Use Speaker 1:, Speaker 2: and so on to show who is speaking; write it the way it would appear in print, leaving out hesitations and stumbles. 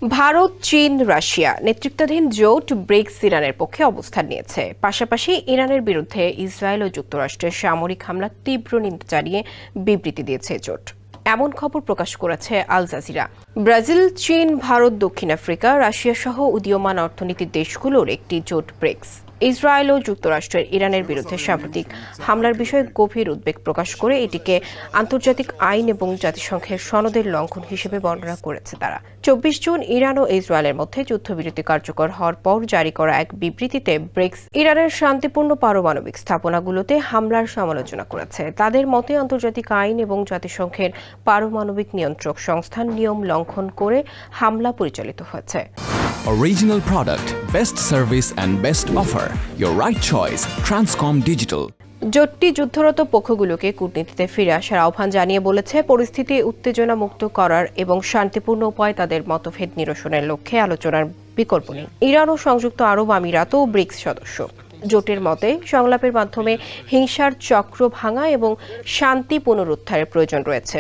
Speaker 1: ভারত, চীন, রাশিয়া নেতৃত্বাধীন জোট ব্রিক্স ইরানের পক্ষে অবস্থান নিয়েছে। পাশাপাশি ইরানের বিরুদ্ধে ইসরায়েল ও যুক্তরাষ্ট্রের সামরিক হামলার তীব্র নিন্দা জানিয়ে বিবৃতি দিয়েছে জোট। এমন খবর প্রকাশ করেছে আল জাজিরা। ব্রাজিল, চীন, ভারত, দক্ষিণ আফ্রিকা, রাশিয়া সহ উদীয়মান অর্থনীতির দেশগুলোর একটি জোট ব্রিক্স ইসরায়েল ও যুক্তরাষ্ট্রের ইরানের বিরুদ্ধে সাম্প্রতিক হামলার বিষয়ে গভীর উদ্বেগ প্রকাশ করে এটিকে আন্তর্জাতিক আইন এবং জাতিসংঘের সনদের লঙ্ঘন হিসেবে বর্ণনা করেছে তারা। 24 জুন ইরান ও ইসরায়েলের মধ্যে যুদ্ধবিরতি কার্যকর হওয়ার পর জারি করা এক বিবৃতিতে ব্রিক্স ইরানের শান্তিপূর্ণ পারমাণবিক স্থাপনাগুলোতে হামলার সমালোচনা করেছে। তাদের মতে আন্তর্জাতিক আইন এবং জাতিসংঘের পারমাণবিক নিয়ন্ত্রক সংস্থার নিয়ম লঙ্ঘন করে হামলা পরিচালিত হয়েছে।
Speaker 2: Original product, best service and best offer. Your right choice, Transcom Digital.
Speaker 1: জোটটি যুদ্ধরত পক্ষগুলোকে কূটনীতিতে ফিরে আসার আহ্বান জানিয়ে বলেছে, পরিস্থিতি উত্তেজনা মুক্ত করার এবং শান্তিপূর্ণ উপায়ে তাদের মতভেদ নিরসনের লক্ষ্যে আলোচনার বিকল্প নেই। ইরান ও সংযুক্ত আরব আমিরাতও ব্রিক্স সদস্য। জোটের মতে সংলাপের মাধ্যমে হিংসার চক্র ভাঙা এবং শান্তি পুনরুদ্ধারের প্রয়োজন রয়েছে।